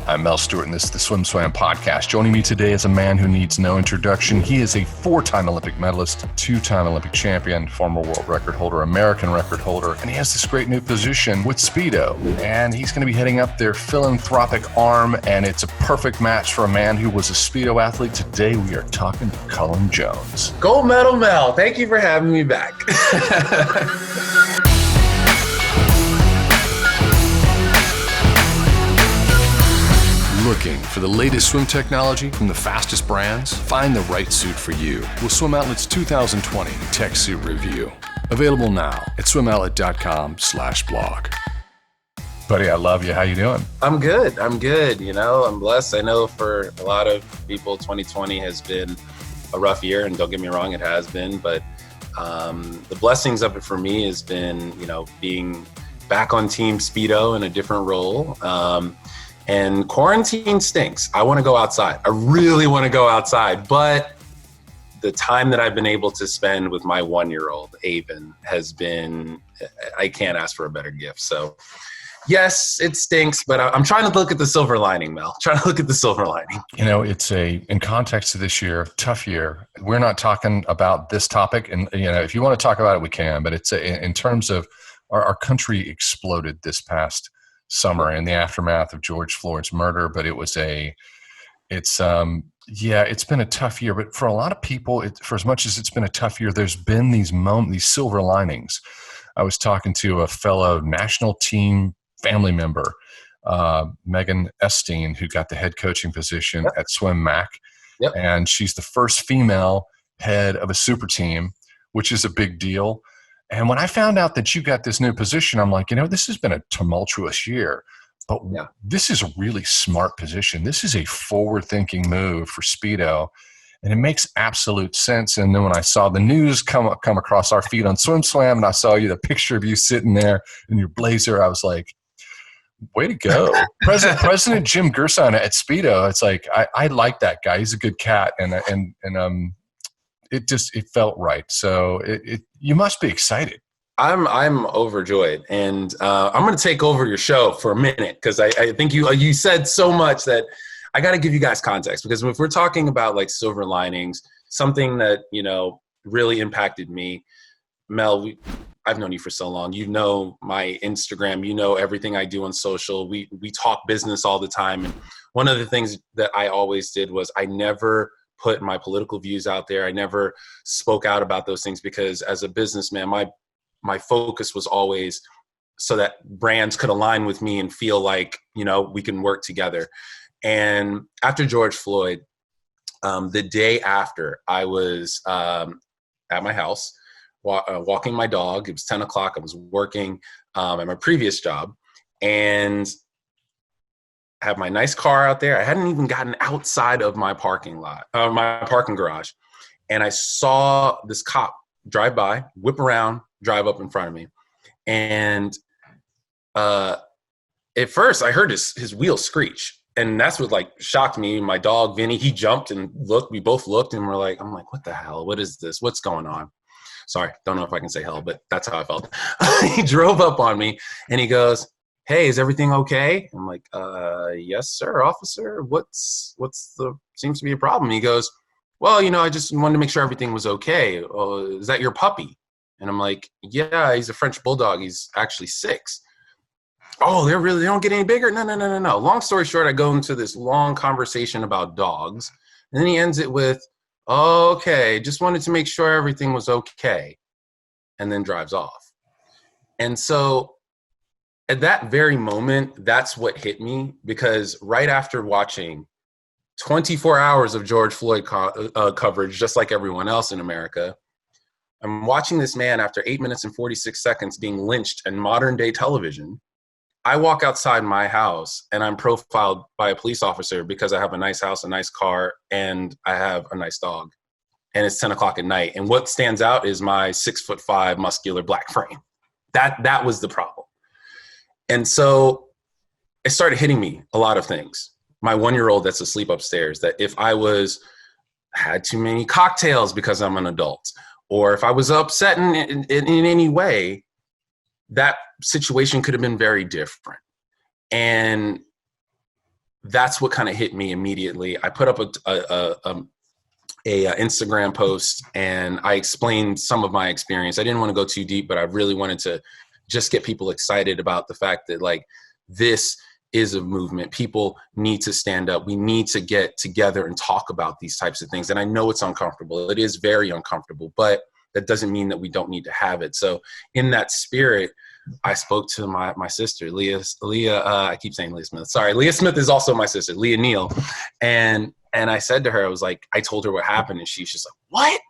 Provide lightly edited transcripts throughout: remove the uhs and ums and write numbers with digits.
I'm Mel Stewart, and this is the SwimSwam Podcast. Joining me today is a man who needs no introduction. He is a 4-time Olympic medalist, 2-time Olympic champion, former world record holder, American record holder, and he has this great new position with Speedo. And he's going to be heading up their philanthropic arm, and it's a perfect match for a man who was a Speedo athlete. Today we are talking to Cullen Jones. Gold medal Mel, thank you for having me back. Looking for the latest swim technology from the fastest brands? Find the right suit for you with Swim Outlet's 2020 Tech Suit Review. Available now at swimoutlet.com/blog. Buddy, I love you. How you doing? I'm good. You know, I'm blessed. I know for a lot of people, 2020 has been a rough year, and don't get me wrong, it has been. But the blessings of it for me has been, you know, being back on Team Speedo in a different role. And quarantine stinks. I want to go outside. I really want to go outside. But the time that I've been able to spend with my 1-year-old, Avon, has been, I can't ask for a better gift. So yes, it stinks, but I'm trying to look at the silver lining, Mel. Trying to look at the silver lining. You know, it's in context of this year, tough year. We're not talking about this topic. And, you know, if you want to talk about it, we can. But it's in terms of our country exploded this past summer in the aftermath of George Floyd's murder, but it's been a tough year. But for a lot of people, for as much as it's been a tough year, there's been these silver linings. I was talking to a fellow national team family member, Megan Esteen, who got the head coaching position at SwimMac, and she's the first female head of a super team, which is a big deal. And when I found out that you got this new position, I'm like, you know, this has been a tumultuous year, but this is a really smart position. This is a forward-thinking move for Speedo, and it makes absolute sense. And then when I saw the news come across our feed on SwimSwam, and I saw the picture of you sitting there in your blazer, I was like, way to go. President Jim Gersson at Speedo, it's like, I like that guy. He's a good cat, and it felt right. So you must be excited. I'm overjoyed, and I'm going to take over your show for a minute because I think you said so much that I got to give you guys context, because if we're talking about like silver linings, something that, you know, really impacted me, Mel, I've known you for so long. You know my Instagram. You know everything I do on social. We talk business all the time, and one of the things that I always did was I never put my political views out there. I never spoke out about those things, because as a businessman, my focus was always so that brands could align with me and feel like, you know, we can work together. And after George Floyd, the day after, I was at my house walking my dog. It was 10 o'clock. I was working at my previous job, and have my nice car out there. I hadn't even gotten outside of my parking garage. And I saw this cop drive by, whip around, drive up in front of me. And at first I heard his wheels screech. And that's what like shocked me. My dog, Vinny, he jumped and looked. We both looked, and I'm like, what the hell? What is this? What's going on? Sorry, don't know if I can say hell, but that's how I felt. He drove up on me and he goes, "Hey, is everything okay?" I'm like, yes, sir, officer. What's seems to be a problem? He goes, "Well, you know, I just wanted to make sure everything was okay. Is that your puppy?" And I'm like, "Yeah, he's a French bulldog. He's actually 6. "Oh, they don't get any bigger?" No. Long story short, I go into this long conversation about dogs, and then he ends it with, "Okay, just wanted to make sure everything was okay," and then drives off. And so at that very moment, that's what hit me, because right after watching 24 hours of George Floyd coverage, just like everyone else in America, I'm watching this man after 8 minutes and 46 seconds being lynched in modern day television. I walk outside my house and I'm profiled by a police officer because I have a nice house, a nice car, and I have a nice dog. And it's 10 o'clock at night. And what stands out is my 6'5" muscular black frame. That was the problem. And so it started hitting me a lot of things. My 1-year-old that's asleep upstairs, that if I had too many cocktails because I'm an adult, or if I was upset in any way, that situation could have been very different. And that's what kind of hit me immediately. I put up a Instagram post and I explained some of my experience. I didn't want to go too deep, but I really wanted to just get people excited about the fact that like this is a movement. People need to stand up. We need to get together and talk about these types of things. And I know it's uncomfortable. It is very uncomfortable, but that doesn't mean that we don't need to have it. So in that spirit, I spoke to my sister, Leah, I keep saying Leah Smith. Sorry. Leah Smith is also my sister, Leah Neal. And I said to her, I was like, I told her what happened. And she's just like, what?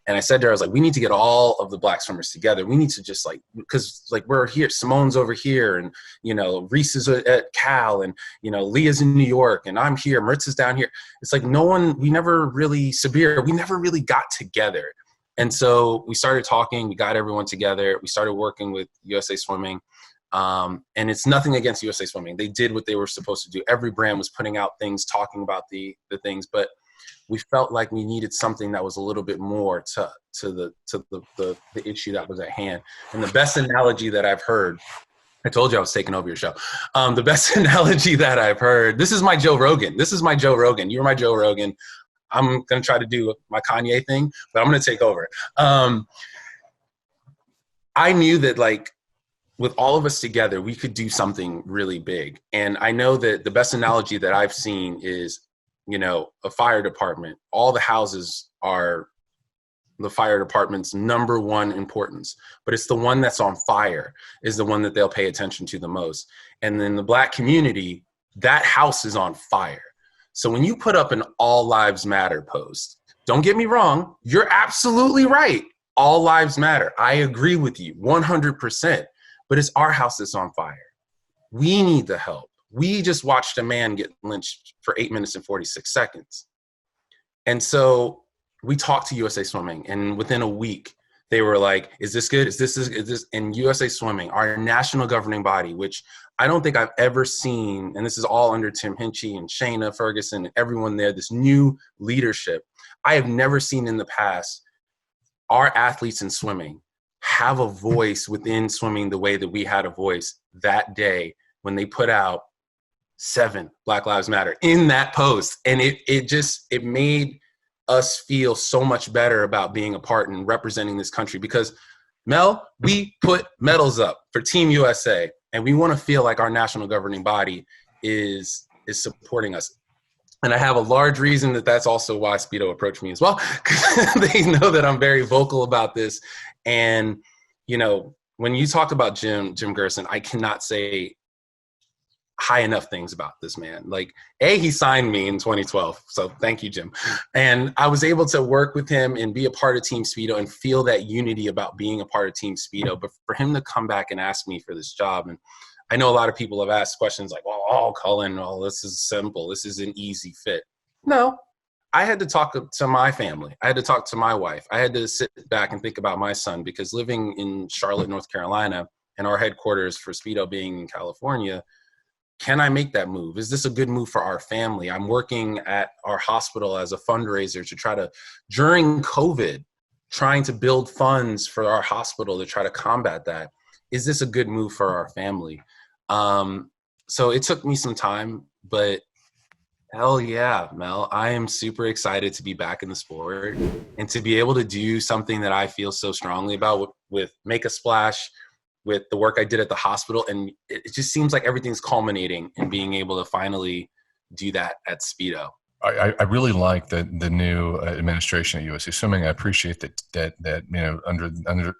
And I said to her, I was like, we need to get all of the Black swimmers together. We need to just like, because like we're here, Simone's over here, and, you know, Reese is at Cal, and, you know, Leah's in New York, and I'm here, Maritza's down here. It's like we never really got together. And so we started talking, we got everyone together. We started working with USA Swimming. And it's nothing against USA Swimming. They did what they were supposed to do. Every brand was putting out things, talking about the things, but we felt like we needed something that was a little bit more to the issue that was at hand. And the best analogy that I've heard, I told you I was taking over your show. The best analogy that I've heard, this is my Joe Rogan. You're my Joe Rogan. I'm going to try to do my Kanye thing, but I'm going to take over. I knew that like with all of us together, we could do something really big. And I know that the best analogy that I've seen is, you know, a fire department. All the houses are the fire department's number one importance, but it's the one that's on fire is the one that they'll pay attention to the most. And then the Black community, that house is on fire. So when you put up an All Lives Matter post, don't get me wrong, you're absolutely right. All lives matter. I agree with you 100%, but it's our house that's on fire. We need the help. We just watched a man get lynched for 8 minutes and 46 seconds. And so we talked to USA Swimming, and within a week, they were like, is this good? Is this? And USA Swimming, our national governing body, which I don't think I've ever seen, and this is all under Tim Hinchy and Shayna Ferguson and everyone there, this new leadership, I have never seen in the past our athletes in swimming have a voice within swimming the way that we had a voice that day when they put out 7 Black Lives Matter in that post. And it made us feel so much better about being a part and representing this country, because Mel, we put medals up for Team USA, and we want to feel like our national governing body is supporting us. And I have a large reason that's also why Speedo approached me as well, because they know that I'm very vocal about this. And, you know, when you talk about Jim Gerson, I cannot say high enough things about this man. Like, he signed me in 2012. So thank you, Jim. And I was able to work with him and be a part of Team Speedo and feel that unity about being a part of Team Speedo. But for him to come back and ask me for this job, and I know a lot of people have asked questions like, oh, Cullen, this is simple. This is an easy fit. No, I had to talk to my family. I had to talk to my wife. I had to sit back and think about my son, because living in Charlotte, North Carolina, and our headquarters for Speedo being in California, can I make that move? Is this a good move for our family? I'm working at our hospital as a fundraiser to try to, during COVID, trying to build funds for our hospital to try to combat that. Is this a good move for our family? So it took me some time, but hell yeah, Mel, I am super excited to be back in the sport and to be able to do something that I feel so strongly about with Make a Splash, with the work I did at the hospital. And it just seems like everything's culminating in being able to finally do that at Speedo. I really like the new administration at USA Swimming. I appreciate that you know, under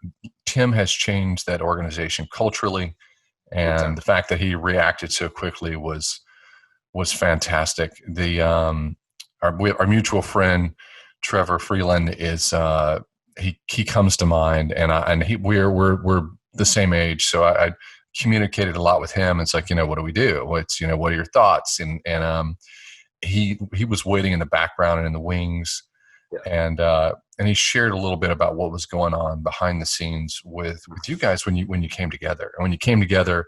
Tim has changed that organization culturally, and the fact that he reacted so quickly was fantastic. Our mutual friend Trevor Freeland is he comes to mind, and we're the same age, so I communicated a lot with him. It's like, you know, what do we do? What are your thoughts? And he was waiting in the background and in the wings, and he shared a little bit about what was going on behind the scenes with you guys when you came together. And when you came together,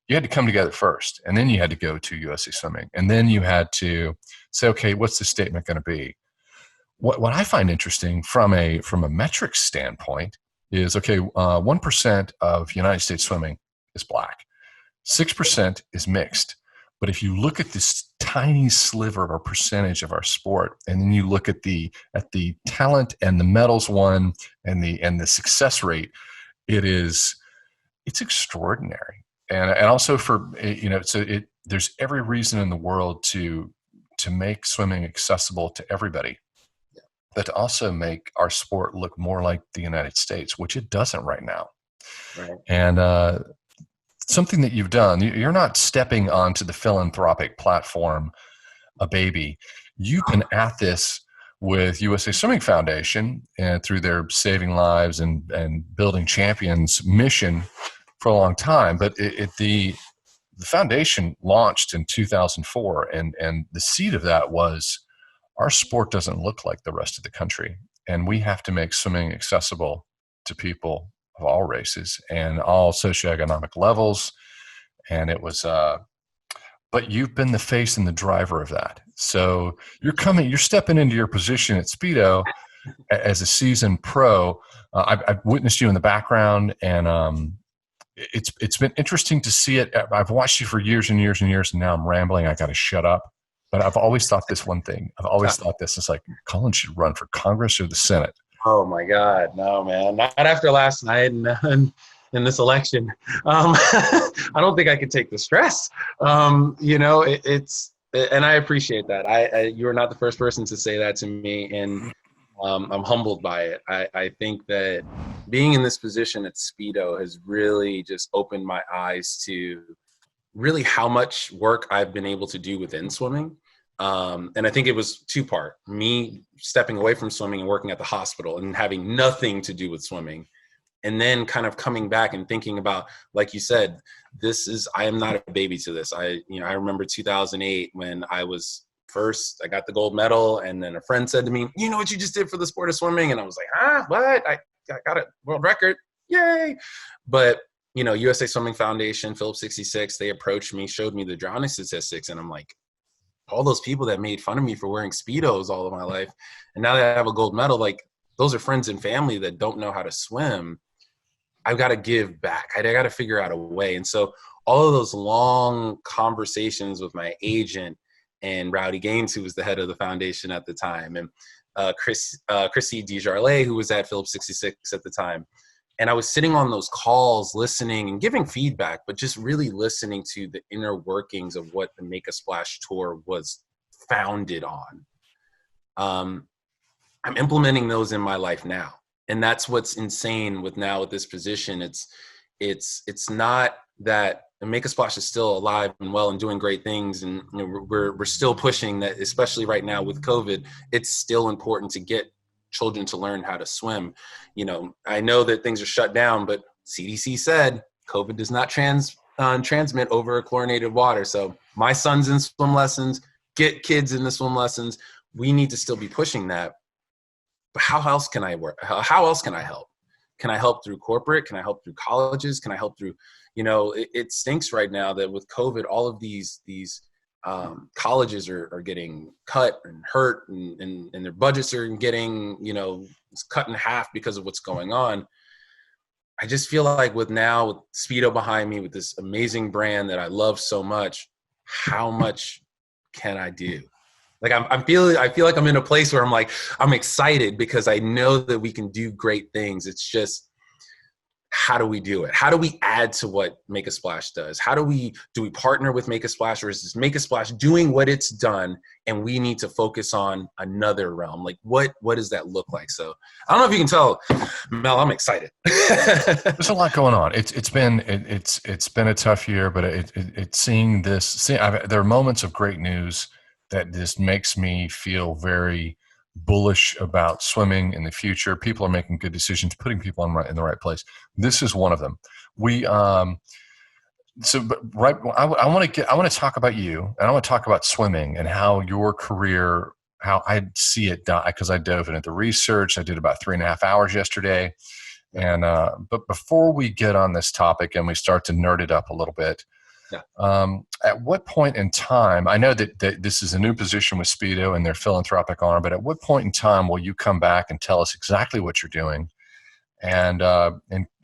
you had to come together first, and then you had to go to USA Swimming, and then you had to say, okay, what's the statement going to be? What I find interesting from a metrics standpoint is, okay, 1% of United States swimming is Black, 6% is mixed. But if you look at this tiny sliver or percentage of our sport. And then you look at the talent and the medals won and the success rate. It's extraordinary. And also there's every reason in the world to make swimming accessible to everybody, but to also make our sport look more like the United States, which it doesn't right now. Right. And something that you've done, you're not stepping onto the philanthropic platform a baby. You've been at this with USA Swimming Foundation and through their Saving Lives and Building Champions mission for a long time. But the foundation launched in 2004, and the seed of that was our sport doesn't look like the rest of the country, and we have to make swimming accessible to people of all races and all socioeconomic levels. And it was, but you've been the face and the driver of that. So you're stepping into your position at Speedo as a seasoned pro. I've witnessed you in the background, and it's been interesting to see it. I've watched you for years and years and years, and now I'm rambling. I got to shut up. But I've always thought this one thing. I've always thought this. It's like, Cullen should run for Congress or the Senate. Oh my God, no, man! Not after last night and in this election. I don't think I could take the stress. It's and I appreciate that. You're not the first person to say that to me, and I'm humbled by it. I think that being in this position at Speedo has really just opened my eyes to really how much work I've been able to do within swimming. And I think it was two-part: me stepping away from swimming and working at the hospital and having nothing to do with swimming, and then kind of coming back and thinking about, like you said, I am not a baby to this. I remember 2008 when I got the gold medal, and then a friend said to me, "You know what you just did for the sport of swimming?" And I was like, "Huh? What? I got a world record. Yay." But USA Swimming Foundation, Phillips 66, they approached me, showed me the drowning statistics, and I'm like, all those people that made fun of me for wearing Speedos all of my life, and now that I have a gold medal, like, those are friends and family that don't know how to swim. I've got to give back. I got to figure out a way. And so all of those long conversations with my agent and Rowdy Gaines, who was the head of the foundation at the time, and Chrissy Desjardins, who was at Phillips 66 at the time. And I was sitting on those calls, listening and giving feedback, but just really listening to the inner workings of what the Make a Splash Tour was founded on. I'm implementing those in my life now. And that's what's insane with this position. It's not that Make a Splash is still alive and well and doing great things. And we're still pushing that, especially right now with COVID. It's still important to get children to learn how to swim. I know that things are shut down, but CDC said COVID does not transmit over chlorinated water. So my son's in swim lessons, get kids in the swim lessons. We need to still be pushing that. But how else can I work? How else can I help? Can I help through corporate? Can I help through colleges? Can I help through, it stinks right now that with COVID, all of these colleges are getting cut and hurt, and their budgets are getting, cut in half because of what's going on. I just feel like with Speedo behind me, with this amazing brand that I love so much, how much can I do? Like I feel like I'm in a place where I'm excited because I know that we can do great things. It's just, how do we do it? How do we add to what Make a Splash does? Do we partner with Make a Splash, or is this Make a Splash doing what it's done and we need to focus on another realm? Like what does that look like? So I don't know if you can tell, Mel, I'm excited. There's a lot going on. It's been a tough year, but there are moments of great news that just makes me feel very bullish about swimming in the future. People are making good decisions, putting people in the right place. This is one of them. I want to talk about you, and I want to talk about swimming and how your career, how I see it, because I dove into the research. I did about 3.5 hours yesterday. And, but before we get on this topic and we start to nerd it up a little bit, at what point in time, I know that this is a new position with Speedo and their philanthropic arm, but at what point in time will you come back and tell us exactly what you're doing? And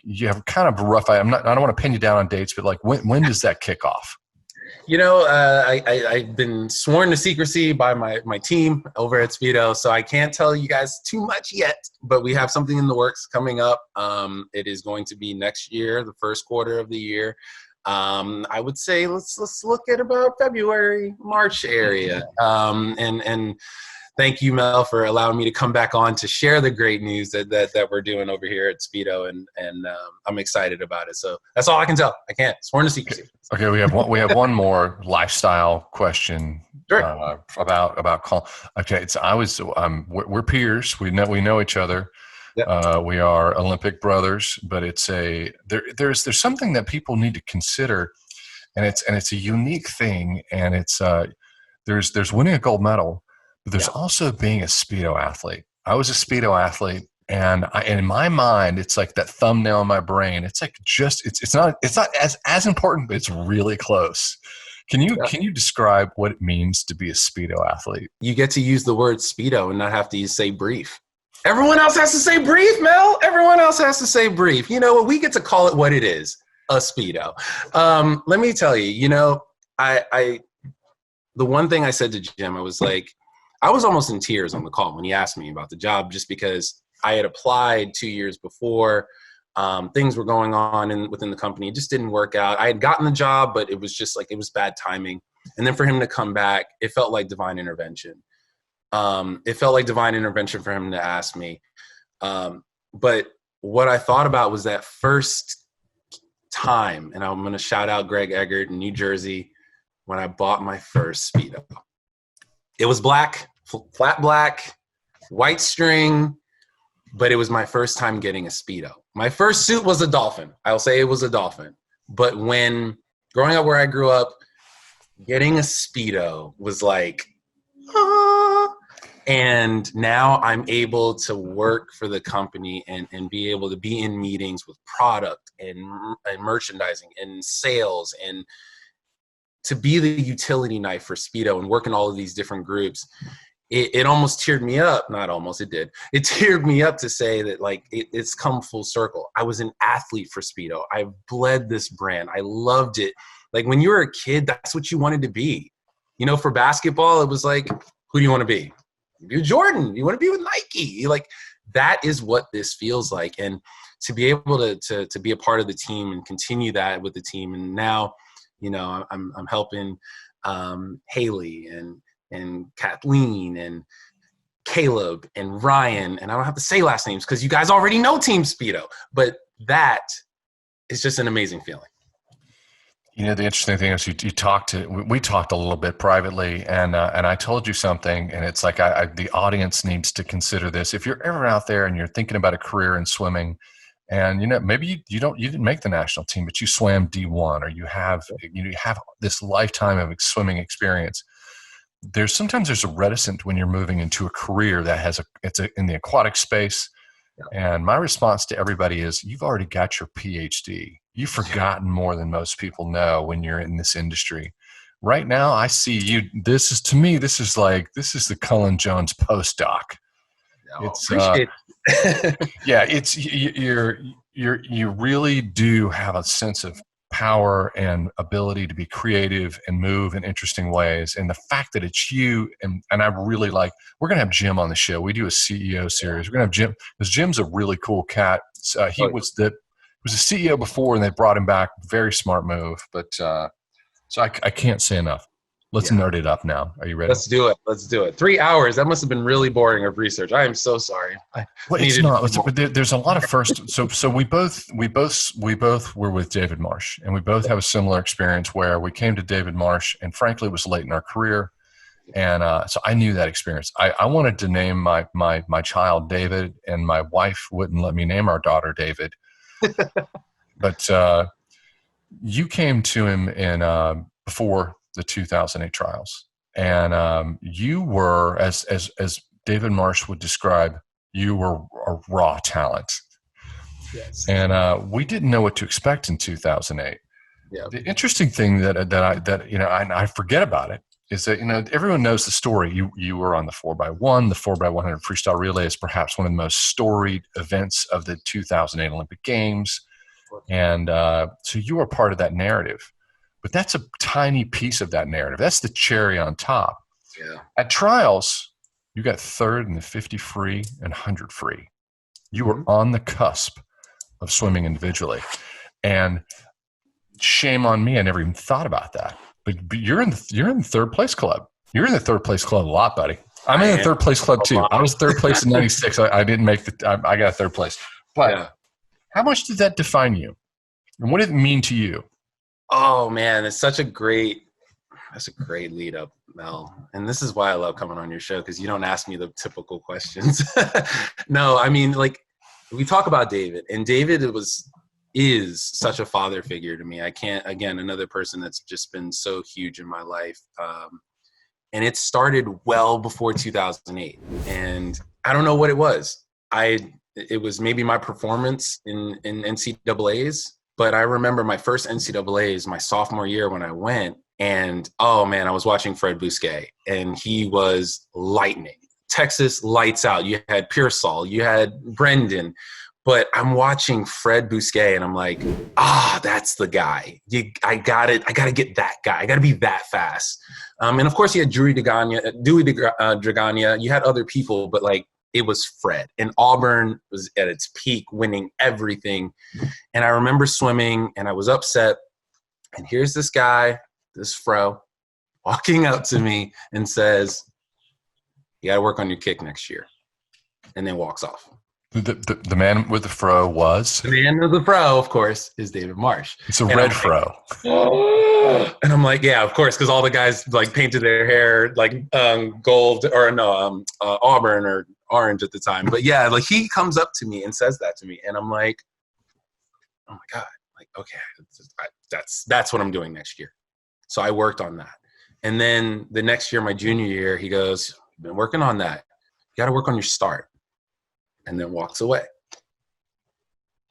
you have kind of a rough idea. I don't want to pin you down on dates, but like when does that kick off? I've been sworn to secrecy by my team over at Speedo, so I can't tell you guys too much yet, but we have something in the works coming up. It is going to be next year, the first quarter of the year. I would say let's look at about February, March area. And thank you, Mel, for allowing me to come back on to share the great news that we're doing over here at Speedo, and I'm excited about it. So that's all I can tell. I can't. Sworn to secrecy. Okay, we have one more lifestyle question. Sure. About call. Okay, we're peers. We know each other. Yep. We are Olympic brothers, but there's something that people need to consider, and it's a unique thing, and it's there's winning a gold medal, but there's also being a Speedo athlete. I was a Speedo athlete, and in my mind, it's like that thumbnail in my brain. It's like it's not as important, but it's really close. Can you describe what it means to be a Speedo athlete? You get to use the word Speedo and not have to say brief. Everyone else has to say brief, Mel. Everyone else has to say brief. You know what? We get to call it what it is, a Speedo. Let me tell you, the one thing I said to Jim, I was like, I was almost in tears on the call when he asked me about the job, just because I had applied 2 years before. Things were going on within the company. It just didn't work out. I had gotten the job, but it was just like, it was bad timing. And then for him to come back, it felt like divine intervention. It felt like divine intervention for him to ask me. But what I thought about was that first time, and I'm going to shout out Greg Eggert in New Jersey, when I bought my first Speedo. It was black, flat black, white string, but it was my first time getting a Speedo. My first suit was a Dolphin. I'll say it was a Dolphin. But when growing up where I grew up, getting a Speedo was like, and now I'm able to work for the company and be able to be in meetings with product and merchandising and sales, and to be the utility knife for Speedo and work in all of these different groups. It almost teared me up. Not almost, it did. It teared me up to say that, like, it's come full circle. I was an athlete for Speedo. I bled this brand. I loved it. Like, when you were a kid, that's what you wanted to be. For basketball, it was like, who do you want to be? You're Jordan. You want to be with Nike. Like, that is what this feels like. And to be able to be a part of the team and continue that with the team. And now, I'm helping Haley and Kathleen and Caleb and Ryan, and I don't have to say last names because you guys already know Team Speedo, but that is just an amazing feeling. The interesting thing is we talked a little bit privately, and I told you something, and it's like the audience needs to consider this. If you're ever out there and you're thinking about a career in swimming, and maybe you didn't make the national team, but you swam D1, or you have this lifetime of swimming experience. There's a reticence when you're moving into a career that it's in the aquatic space. Yeah. And my response to everybody is, you've already got your PhD. You've forgotten more than most people know when you're in this industry. Right now, I see you. This is the Cullen Jones postdoc. No, appreciate it. Yeah, you really do have a sense of power and ability to be creative and move in interesting ways. And the fact that it's you, and I really like, we're going to have Jim on the show. We do a CEO series. We're going to have Jim, because Jim's a really cool cat. He was a CEO before, and they brought him back. Very smart move. But so I can't say enough. Let's nerd it up now. Are you ready? Let's do it. 3 hours. That must have been really boring of research. I am so sorry. Well, it's not. There's a lot of first. So we both were with David Marsh, and we both have a similar experience where we came to David Marsh, and frankly, it was late in our career, and so I knew that experience. I wanted to name my child David, and my wife wouldn't let me name our daughter David. But you came to him in before the 2008 trials, and you were, as David Marsh would describe, you were a raw talent. Yes. And we didn't know what to expect in 2008. Yeah. The interesting thing that I forget about it is that everyone knows the story. You were on the 4x1. The 4x100 freestyle relay is perhaps one of the most storied events of the 2008 Olympic Games, and so you were part of that narrative. but that's a tiny piece of that narrative. That's the cherry on top. Yeah. At trials, you got third in the 50 free and 100 free. You were on the cusp of swimming individually. And shame on me, I never even thought about that. But you're in the third place club. You're in the third place club a lot, buddy. I'm in the third place club too. I was third place in 96. I didn't make I got third place. But how much did that define you? And what did it mean to you? Oh man, that's a great lead up, Mel. And this is why I love coming on your show, because you don't ask me the typical questions. No, I mean, like, we talk about David, and David is such a father figure to me. I can't, again, another person that's just been so huge in my life. And it started well before 2008. And I don't know what it was. It was maybe my performance in NCAAs, but I remember my first NCAAs, my sophomore year when I went, and oh man, I was watching Fred Bousquet, and he was lightning. Texas lights out. You had Pearsall, you had Brendan, but I'm watching Fred Bousquet, and I'm like, that's the guy. I got to get that guy. I got to be that fast. And of course, you had Dewey Dragana. You had other people, but like, it was Fred. And Auburn was at its peak, winning everything. And I remember swimming, and I was upset. And here's this guy, this fro, walking up to me and says, "You got to work on your kick next year," and then walks off. The man with the fro was? The man with the fro, of course, is David Marsh. It's a red fro. And I'm like, yeah, of course, because all the guys like painted their hair like gold or Auburn or orange at the time. But yeah, like he comes up to me and says that to me, and I'm like, oh my God, like, okay, that's what I'm doing next year. So I worked on that. And then the next year, my junior year, he goes, "You've been working on that. You got to work on your start." And then walks away.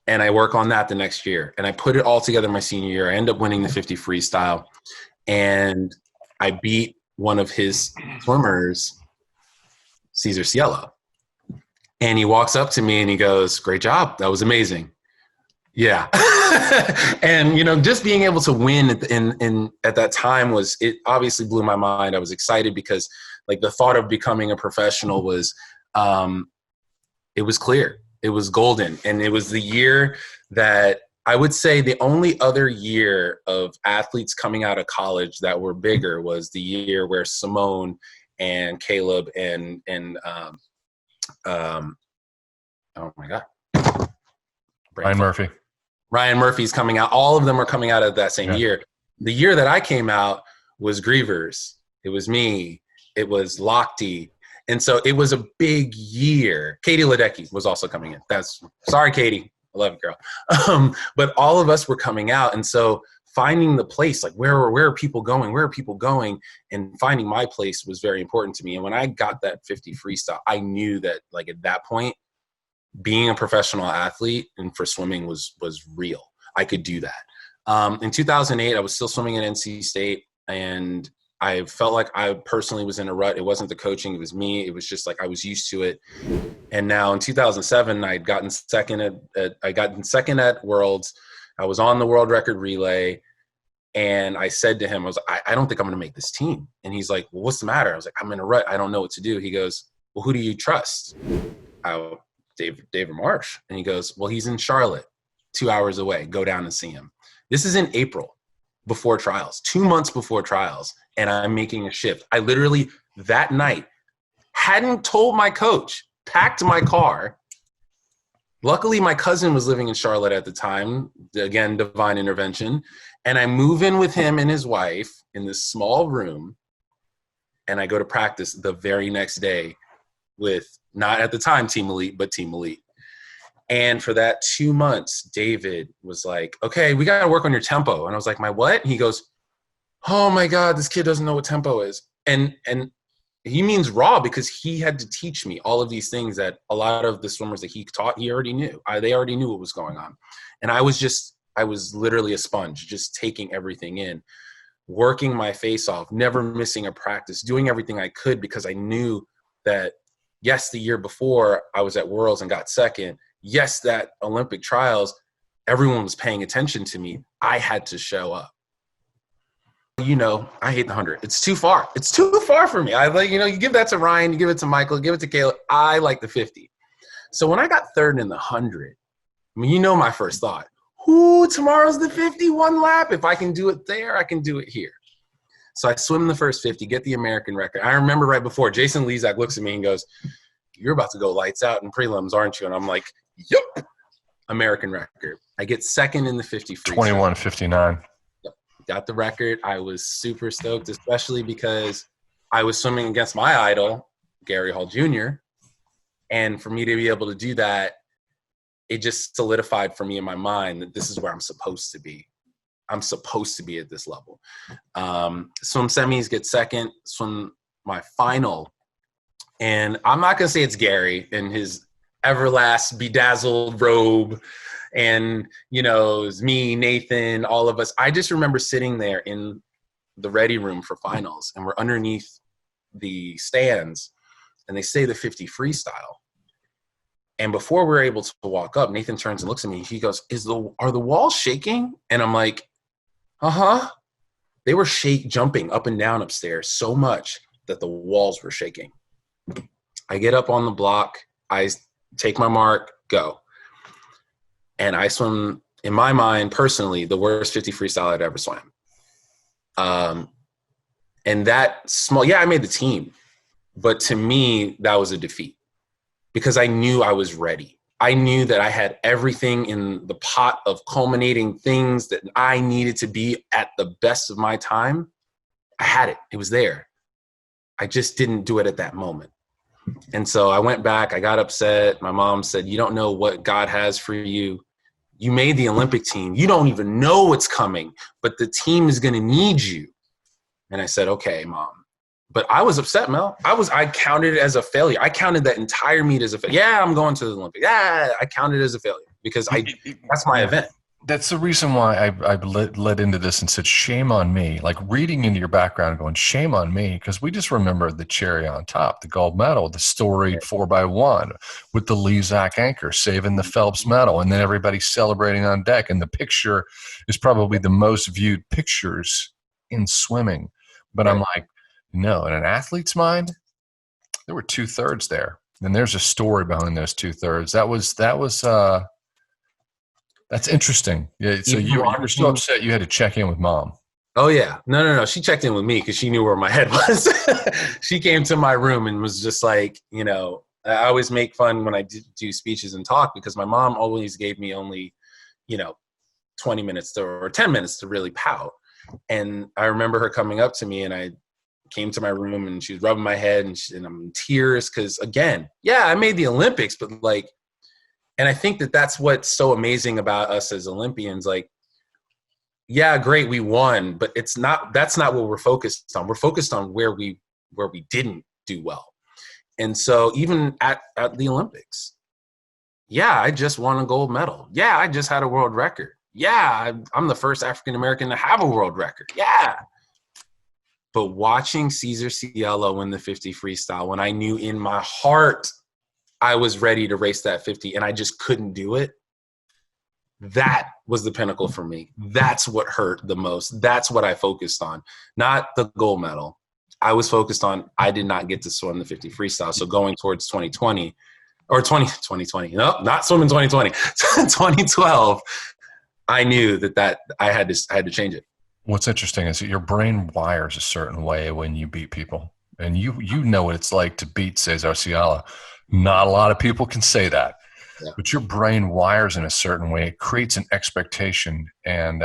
And I work on that the next year. And I put it all together my senior year. I end up winning the 50 freestyle. And I beat one of his swimmers, Cesar Cielo. And he walks up to me and he goes, "Great job. That was amazing." Yeah. And, just being able to win at that time it obviously blew my mind. I was excited because like the thought of becoming a professional was, it was clear. It was golden. And it was the year that I would say the only other year of athletes coming out of college that were bigger was the year where Simone and Caleb and oh my God. Ryan Murphy's coming out. All of them are coming out of that same year. The year that I came out was Grievers. It was me. It was Lochte. And so it was a big year. Katie Ledecky was also coming in. Sorry, Katie. I love you, girl. But all of us were coming out. And so finding the place, like where are people going? Where are people going? And finding my place was very important to me. And when I got that 50 freestyle, I knew that like at that point, being a professional athlete and for swimming was real. I could do that. In 2008, I was still swimming at NC State, and I felt like I personally was in a rut. It wasn't the coaching. It was me. It was just like I was used to it. And now in 2007, I'd gotten second at Worlds. I was on the world record relay. And I said to him, I don't think I'm going to make this team. And he's like, "Well, what's the matter?" I was like, "I'm in a rut. I don't know what to do." He goes, "Well, who do you trust?" David Marsh. And he goes, "Well, he's in Charlotte, 2 hours away. Go down and see him." This is in April before trials, 2 months before trials. And I'm making a shift. I literally that night hadn't told my coach, packed my car. Luckily, my cousin was living in Charlotte at the time. Again, divine intervention. And I move in with him and his wife in this small room. And I go to practice the very next day with not at the time Team Elite, but Team Elite. And for that 2 months, David was like, "Okay, we got to work on your tempo." And I was like, "My what?" And he goes, "Oh my God, this kid doesn't know what tempo is." And he means raw, because he had to teach me all of these things that a lot of the swimmers that he taught, he already knew. They already knew what was going on. And I was literally a sponge, just taking everything in, working my face off, never missing a practice, doing everything I could, because I knew that, yes, the year before I was at Worlds and got second. Yes, that Olympic trials, everyone was paying attention to me. I had to show up. I hate the 100. It's too far. It's too far for me. I like, you give that to Ryan, you give it to Michael, give it to Caleb. I like the 50. So when I got third in the 100, my first thought, tomorrow's the 50, one lap. If I can do it there, I can do it here. So I swim the first 50, get the American record. I remember right before, Jason Lezak looks at me and goes, "You're about to go lights out in prelims, aren't you?" And I'm like, "Yep." American record. I get second in the 50 freestyle. 21:59. Yep. Got the record. I was super stoked, especially because I was swimming against my idol, Gary Hall Jr. And for me to be able to do that, it just solidified for me in my mind that this is where I'm supposed to be. I'm supposed to be at this level. Swim semis, get second, swim my final. And I'm not going to say it's Gary in his everlast bedazzled robe and, it's me, Nathan, all of us. I just remember sitting there in the ready room for finals, and we're underneath the stands, and they say the 50 freestyle. And before we're able to walk up, Nathan turns and looks at me. He goes, "Are the walls shaking?" And I'm like, "Uh-huh." They were jumping up and down upstairs so much that the walls were shaking. I get up on the block. I take my mark, go. And I swim, in my mind, personally, the worst 50 freestyle I'd ever swam. And that I made the team. But to me, that was a defeat because I knew I was ready. I knew that I had everything in the pot of culminating things that I needed to be at the best of my time. I had it. It was there. I just didn't do it at that moment. And so I went back. I got upset. My mom said, "You don't know what God has for you. You made the Olympic team. You don't even know what's coming, but the team is going to need you." And I said, "Okay, Mom." But I was upset, Mel. I counted it as a failure. I counted that entire meet as a failure. Yeah, I'm going to the Olympics. Yeah, I counted it as a failure because that's my event. That's the reason why I led into this and said, shame on me. Like reading into your background going, shame on me, because we just remember the cherry on top, the gold medal, the storied 4x1 with the Lezak anchor, saving the Phelps medal, and then everybody celebrating on deck. And the picture is probably the most viewed pictures in swimming. But I'm like, no, in an athlete's mind, there were 2/3 there. And there's a story behind those 2/3. That's interesting. Yeah. So you were so upset you had to check in with Mom. Oh, yeah. No. She checked in with me because she knew where my head was. She came to my room and was just like, I always make fun when I do speeches and talk because my mom always gave me only, 20 minutes or 10 minutes to really pout. And I remember her coming up to me and I came to my room and she was rubbing my head and I'm in tears because, again, yeah, I made the Olympics, but and I think that's what's so amazing about us as Olympians. Like, yeah, great, we won, but that's not what we're focused on. We're focused on where we didn't do well. And so even at the Olympics, yeah, I just won a gold medal. Yeah, I just had a world record. Yeah, I'm the first African-American to have a world record. Yeah. But watching Cesar Cielo win the 50 freestyle, when I knew in my heart I was ready to race that 50 and I just couldn't do it, that was the pinnacle for me. That's what hurt the most. That's what I focused on, not the gold medal. I was focused on I did not get to swim the 50 freestyle. So going towards 2020 or 2020, no, not swimming 2020, 2012, I knew that I had to change it. What's interesting is that your brain wires a certain way when you beat people. And you know what it's like to beat Cesar Cielo. Not a lot of people can say that. Yeah. But your brain wires in a certain way. It creates an expectation. And,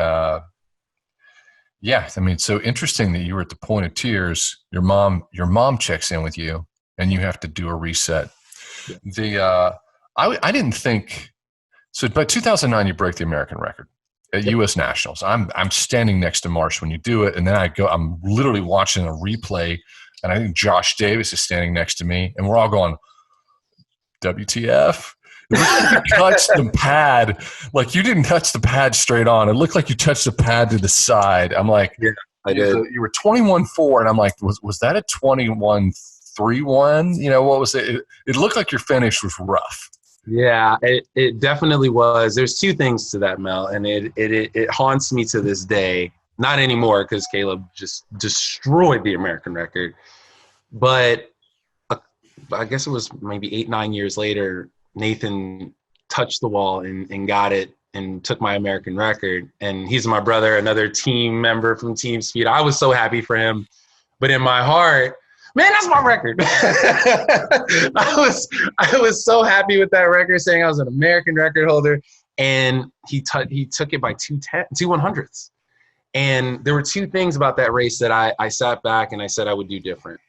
so interesting that you were at the point of tears. Your mom checks in with you, and you have to do a reset. Yeah. I didn't think – so by 2009, you break the American record. At U.S. Nationals. I'm standing next to Marsh when you do it, and then I'm literally watching a replay, and I think Josh Davis is standing next to me, and we're all going, WTF? It looked like you touched the pad. Like you didn't touch the pad straight on. It looked like you touched the pad to the side. I'm like, yeah, I did. You were 21-4, and I'm like, was that a 21-3-1? What was it? It looked like your finish was rough. Yeah, it definitely was. There's two things to that, Mel, and it haunts me to this day. Not anymore because Caleb just destroyed the American record. But I guess it was maybe 8-9 years later, Nathan touched the wall and got it and took my American record. And he's my brother, another team member from Team Speed. I was so happy for him. But in my heart, man, that's my record. I was so happy with that record, saying I was an American record holder. And he took it by 2/100ths. And there were two things about that race that I sat back and I said I would do different.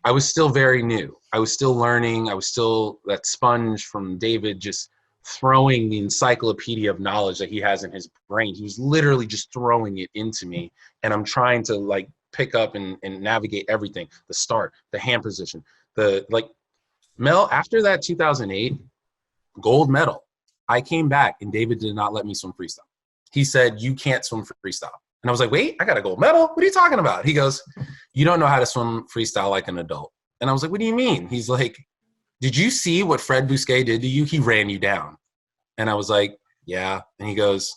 I was still very new. I was still learning. I was still that sponge from David, just throwing the encyclopedia of knowledge that he has in his brain. He was literally just throwing it into me. And I'm trying to like pick up and navigate everything, the start, the hand position, Mel, after that 2008 gold medal, I came back and David did not let me swim freestyle. He said, you can't swim freestyle. And I was like, wait, I got a gold medal? What are you talking about? He goes, you don't know how to swim freestyle like an adult. And I was like, what do you mean? He's like, did you see what Fred Bousquet did to you? He ran you down. And I was like, yeah. And he goes,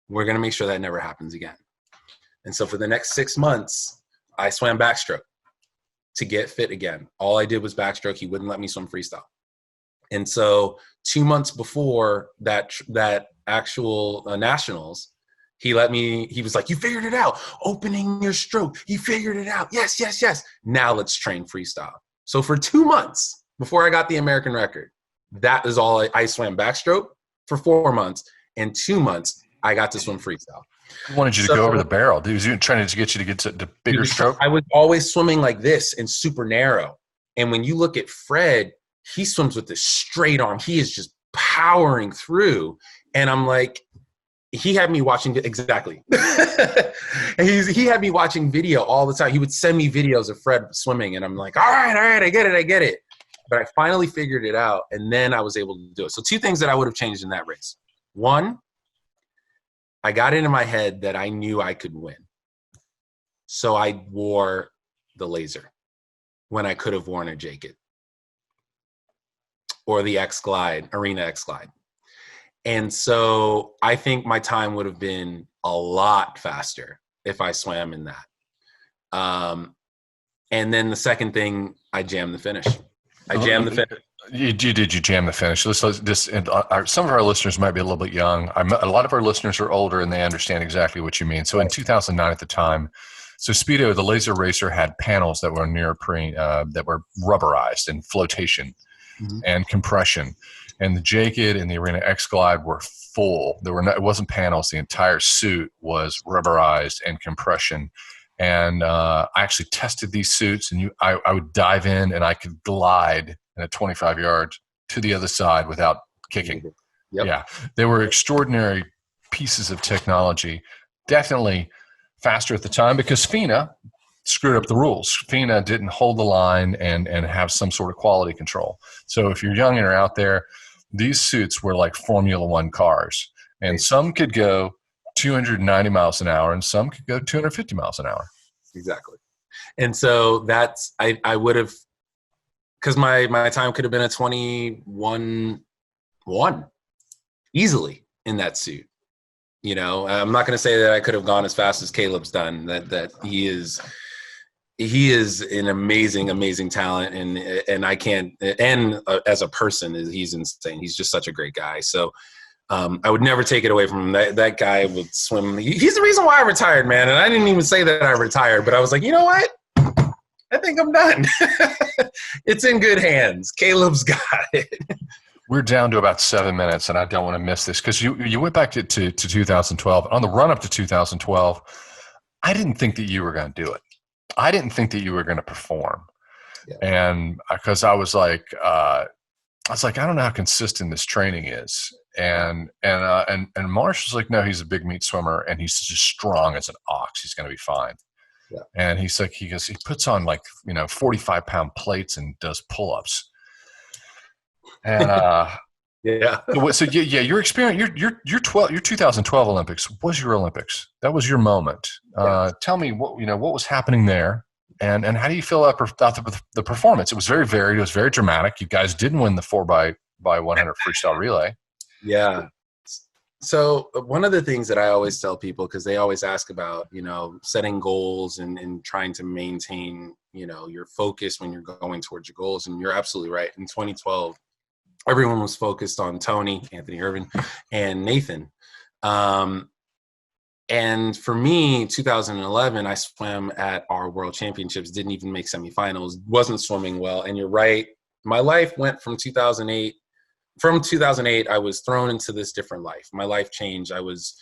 we're going to make sure that never happens again. And so for the next 6 months, I swam backstroke to get fit again. All I did was backstroke. He wouldn't let me swim freestyle. And so 2 months before that actual nationals, he was like, you figured it out. Opening your stroke. You figured it out. Yes, yes, yes. Now let's train freestyle. So for 2 months before I got the American record, that is all I swam backstroke for 4 months. And 2 months, I got to swim freestyle. He wanted you to go over the barrel. He was trying to get you to get to the bigger stroke. I was always swimming like this and super narrow. And when you look at Fred, he swims with this straight arm. He is just powering through. And I'm like, he had me watching exactly. He had me watching video all the time. He would send me videos of Fred swimming, and I'm like, all right, I get it. But I finally figured it out, and then I was able to do it. So 2 things that I would have changed in that race. 1, I got it in my head that I knew I could win. So I wore the laser when I could have worn a jacket or the Arena X Glide. And so I think my time would have been a lot faster if I swam in that. And then the second thing, I jammed the finish. You jam the finish. Some of our listeners might be a little bit young. A lot of our listeners are older, and they understand exactly what you mean. So in 2009 at the time, so Speedo, the laser racer, had panels that were neoprene, that were rubberized and flotation and compression. And the jacket and the Arena X Glide were full. It wasn't panels. The entire suit was rubberized and compression. And I actually tested these suits, and I would dive in and I could glide at 25 yards to the other side without kicking. Yep. Yeah, they were extraordinary pieces of technology. Definitely faster at the time because FINA screwed up the rules. FINA didn't hold the line and have some sort of quality control. So if you're young and are out there, these suits were like Formula One cars, and some could go 290 miles an hour and some could go 250 miles an hour. Exactly. And so I would have, because my time could have been a 21-1 easily in that suit. You know, I'm not going to say that I could have gone as fast as Caleb's done. That he is an amazing talent, and I can't. And as a person, he's insane. He's just such a great guy. So I would never take it away from him. That guy would swim. He's the reason why I retired, man. And I didn't even say that I retired, but I was like, you know what? I think I'm done. It's in good hands. Caleb's got it. We're down to about 7 minutes, and I don't want to miss this because you went back to 2012. On the run-up to 2012, I didn't think that you were going to do it. I didn't think that you were going to perform. Yeah. And because I was like, I don't know how consistent this training is. And Marsh was like, no, he's a big meat swimmer, and he's just strong as an ox. He's going to be fine. Yeah. And he puts on 45-pound plates and does pull-ups. And your experience, your 2012 Olympics was your Olympics. That was your moment. Tell me what was happening there, and how do you feel about the performance? It was very varied. It was very dramatic. You guys didn't win the 4x100 freestyle relay. Yeah. So one of the things that I always tell people, because they always ask about, setting goals and trying to maintain, your focus when you're going towards your goals. And you're absolutely right. In 2012, everyone was focused on Tony, Anthony Irvin, and Nathan. And for me, 2011, I swam at our world championships, didn't even make semifinals, wasn't swimming well. And you're right. My life went from 2008. From 2008, I was thrown into this different life. My life changed. I was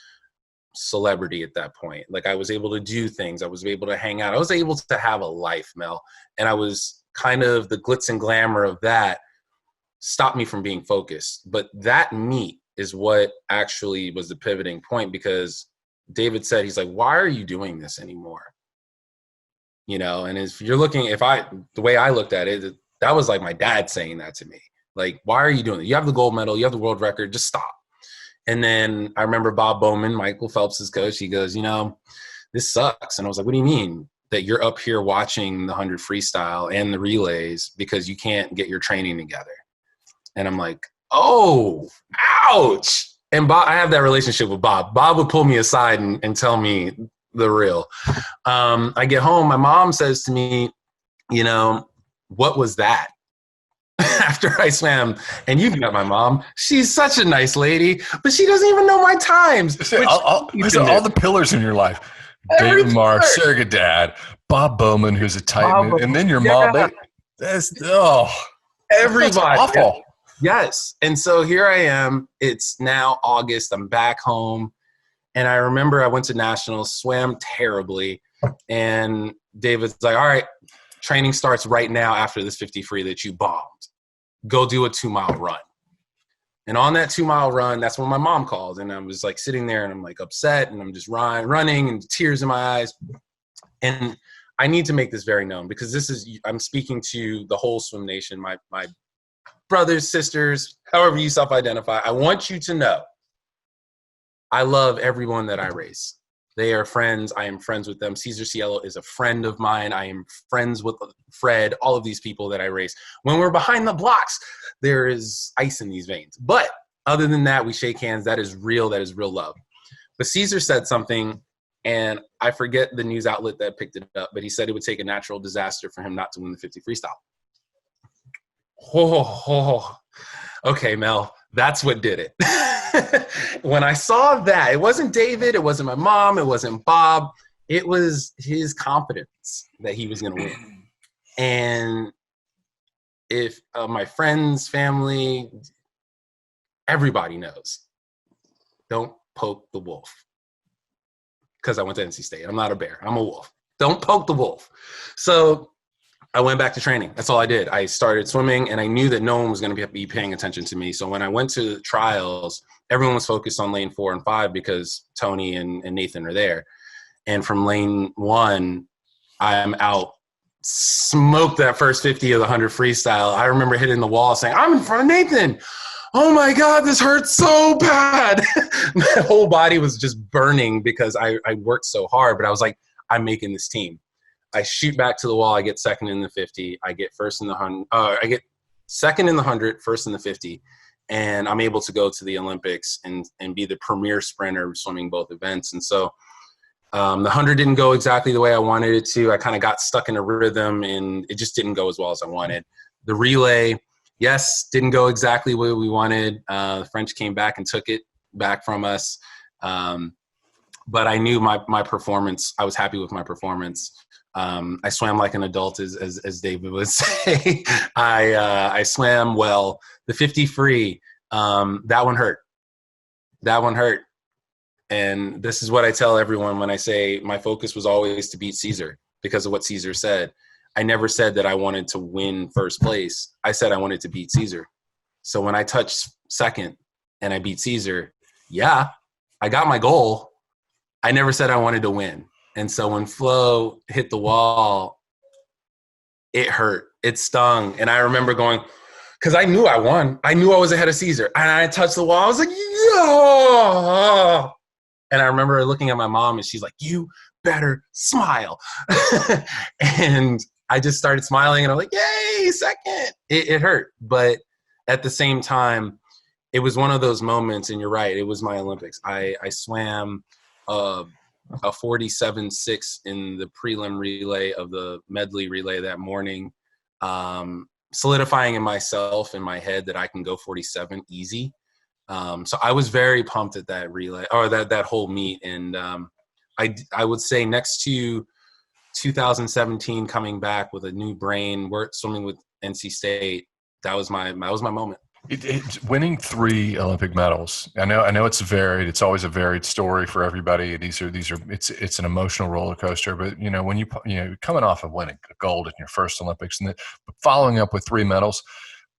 celebrity at that point. Like, I was able to do things. I was able to hang out. I was able to have a life, Mel. And I was kind of the glitz and glamour of that stopped me from being focused. But that meet is what actually was the pivoting point, because David said, he's like, why are you doing this anymore? And if you're looking, the way I looked at it, that was like my dad saying that to me. Like, why are you doing it? You have the gold medal, you have the world record, just stop. And then I remember Bob Bowman, Michael Phelps' coach, he goes, this sucks. And I was like, what do you mean that you're up here watching the 100 freestyle and the relays because you can't get your training together? And I'm like, oh, ouch. And Bob, I have that relationship with Bob. Bob would pull me aside and tell me the real. I get home, my mom says to me, what was that? After I swam, and you've met my mom. She's such a nice lady, but she doesn't even know my times. All the pillars in your life. David Marsh, surrogate dad, Bob Bowman, who's a Titan, and then your mom. Everybody. That's awful. Yes. And so here I am. It's now August. I'm back home. And I remember I went to nationals, swam terribly. And David's like, all right, training starts right now after this 50 free that you bombed. Go do a 2-mile run. And on that 2-mile run, that's when my mom called. And I was like sitting there and I'm like upset and I'm just running and tears in my eyes. And I need to make this very known, because I'm speaking to the whole Swim Nation, my brothers, sisters, however you self-identify. I want you to know I love everyone that I race. They are friends. I am friends with them. Cesar Cielo is a friend of mine. I am friends with Fred, all of these people that I race. When we're behind the blocks, there is ice in these veins. But other than that, we shake hands. That is real. That is real love. But Cesar said something, and I forget the news outlet that picked it up, but he said it would take a natural disaster for him not to win the 50 freestyle. Okay, Mel, that's what did it. When I saw that, it wasn't David, it wasn't my mom, it wasn't Bob, it was his confidence that he was going to win. And if my friends, family, everybody knows, don't poke the wolf. Because I went to NC State. I'm not a bear. I'm a wolf. Don't poke the wolf. So I went back to training. That's all I did. I started swimming, and I knew that no one was going to be paying attention to me. So when I went to trials, everyone was focused on lane 4 and 5 because Tony and Nathan are there. And from lane 1, I'm out, smoked that first 50 of the 100 freestyle. I remember hitting the wall saying, I'm in front of Nathan. Oh my God, this hurts so bad. My whole body was just burning because I worked so hard, but I was like, I'm making this team. I shoot back to the wall. I get second in the 50. I get first in the 100. I get second in the 100, first in the 50. And I'm able to go to the Olympics and be the premier sprinter swimming both events. And so the 100 didn't go exactly the way I wanted it to. I kind of got stuck in a rhythm, and it just didn't go as well as I wanted. The relay, yes, didn't go exactly the way we wanted. The French came back and took it back from us. But I knew my performance. I was happy with my performance. I swam like an adult, as David would say. I swam well. The 50 free, that one hurt. That one hurt. And this is what I tell everyone when I say my focus was always to beat Cesar because of what Cesar said. I never said that I wanted to win first place. I said I wanted to beat Cesar. So when I touched second and I beat Cesar, yeah, I got my goal. I never said I wanted to win. And so when Flo hit the wall, it hurt. It stung. And I remember going, because I knew I won. I knew I was ahead of Cesar. And I touched the wall. I was like, yeah. And I remember looking at my mom, and she's like, you better smile. And I just started smiling, and I'm like, yay, second. It hurt. But at the same time, it was one of those moments, and you're right, it was my Olympics. I swam a 47.6 in the prelim relay of the medley relay that morning, solidifying in myself, in my head, that I can go 47 easy. So I was very pumped at that relay, or that whole meet. And I would say next to 2017 coming back with a new brain, swimming with NC State, that was my moment. Winning 3 Olympic medals. I know it's varied. It's always a varied story for everybody. It's an emotional roller coaster. But when you coming off of winning gold in your first Olympics and following up with 3 medals,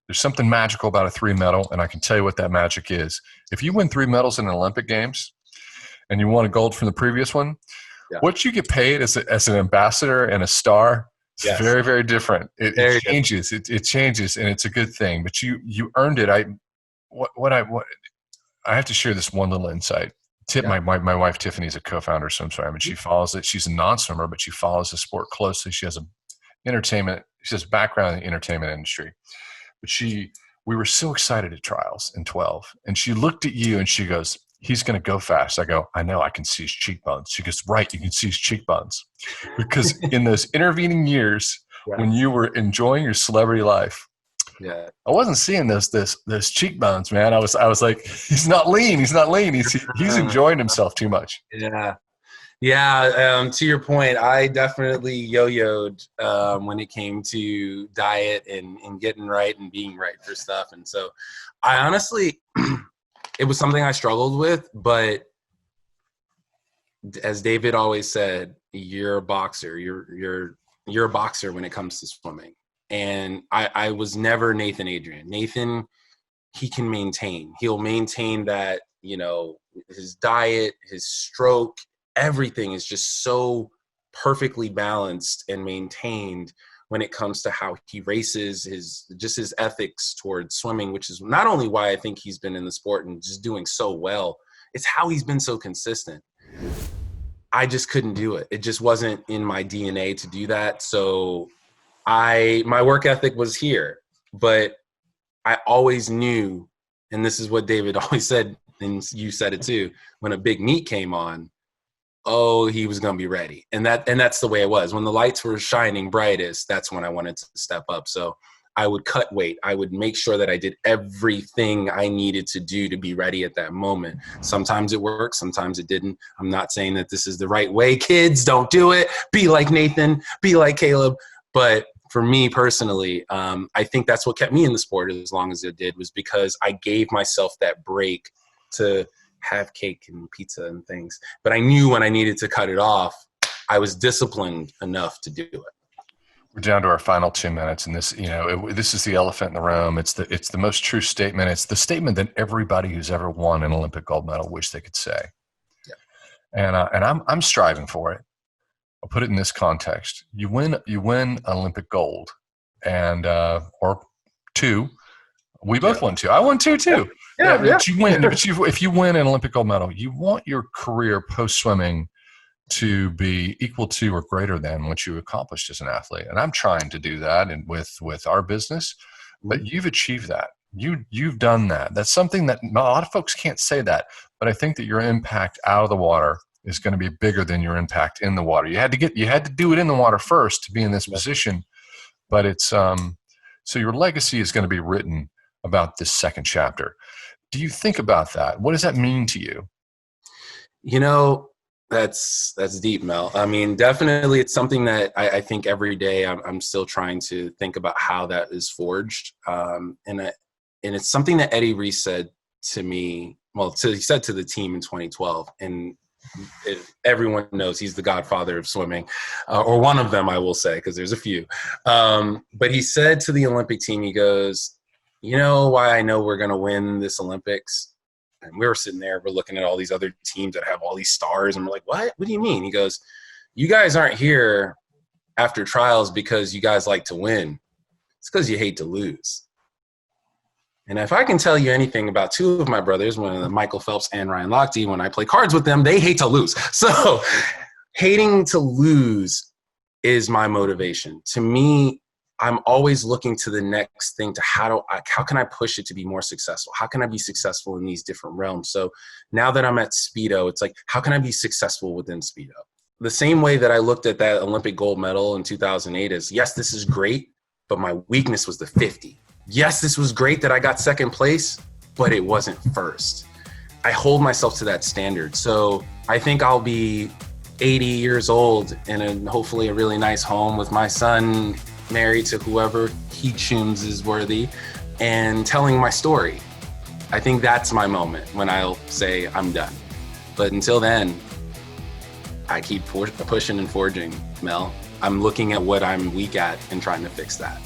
there's something magical about a 3 medal, and I can tell you what that magic is. If you win 3 medals in an Olympic Games, and you won a gold from the previous one, what you get paid as an ambassador and a star. It's very, very different. It changes. It changes, and it's a good thing. But you earned it. I have to share this one little insight. My wife Tiffany is a co-founder of SwimSwam, and she follows it. She's a non-swimmer, but she follows the sport closely. She has a background in the entertainment industry. But we were so excited at trials in 12, and she looked at you and she goes, "He's going to go fast." I go, "I know, I can see his cheekbones." She goes, "Right, you can see his cheekbones." Because in those intervening years, when you were enjoying your celebrity life, I wasn't seeing those cheekbones, man. I was like, he's not lean. He's enjoying himself too much. Yeah. To your point, I definitely yo-yoed when it came to diet and getting right and being right for stuff. And so I honestly, it was something I struggled with, but as David always said, you're a boxer. You're a boxer when it comes to swimming. And I was never Nathan Adrian. Nathan, he can maintain. He'll maintain that, his diet, his stroke, everything is just so perfectly balanced and maintained when it comes to how he races, his ethics towards swimming, which is not only why I think he's been in the sport and just doing so well, it's how he's been so consistent. I just couldn't do it. It just wasn't in my DNA to do that. So my work ethic was here, but I always knew, and this is what David always said, and you said it too, when a big meet came on, he was going to be ready. And that's the way it was. When the lights were shining brightest, that's when I wanted to step up. So I would cut weight. I would make sure that I did everything I needed to do to be ready at that moment. Sometimes it worked. Sometimes it didn't. I'm not saying that this is the right way. Kids, don't do it. Be like Nathan. Be like Caleb. But for me personally, I think that's what kept me in the sport as long as it did, was because I gave myself that break to have cake and pizza and things. But I knew when I needed to cut it off, I was disciplined enough to do it. We're down to our final 2 minutes, and this, this is the elephant in the room. It's the most true statement. It's the statement that everybody who's ever won an Olympic gold medal wish they could say. Yeah. And I'm striving for it. I'll put it in this context. You win Olympic gold, and or 2. We both won 2. I won 2 too. Yeah. But you win. If you win an Olympic gold medal, you want your career post swimming to be equal to or greater than what you accomplished as an athlete. And I'm trying to do that, and with our business. But you've achieved that. You've done that. That's something that a lot of folks can't say that. But I think that your impact out of the water is going to be bigger than your impact in the water. You had to do it in the water first to be in this position. But it's so your legacy is going to be written about this second chapter. Do you think about that? What does that mean to you? That's deep, Mel. I mean, definitely it's something that I think every day I'm still trying to think about how that is forged. And it's something that Eddie Reese said to me, he said to the team in 2012, and everyone knows he's the godfather of swimming, or one of them, I will say, because there's a few. But he said to the Olympic team, he goes, "You know why I know we're going to win this Olympics?" And we were sitting there, we're looking at all these other teams that have all these stars, and we're like, what do you mean? He goes, "You guys aren't here after trials because you guys like to win. It's because you hate to lose." And if I can tell you anything about 2 of my brothers, Michael Phelps and Ryan Lochte, when I play cards with them, they hate to lose. So hating to lose is my motivation. To me, I'm always looking to the next thing, to how can I push it to be more successful? How can I be successful in these different realms? So now that I'm at Speedo, it's like, how can I be successful within Speedo? The same way that I looked at that Olympic gold medal in 2008 is, yes, this is great, but my weakness was the 50. Yes, this was great that I got second place, but it wasn't first. I hold myself to that standard. So I think I'll be 80 years old in hopefully a really nice home with my son, married to whoever he chooses is worthy, and telling my story. I think that's my moment when I'll say I'm done. But until then, I keep pushing and forging, Mel. I'm looking at what I'm weak at and trying to fix that.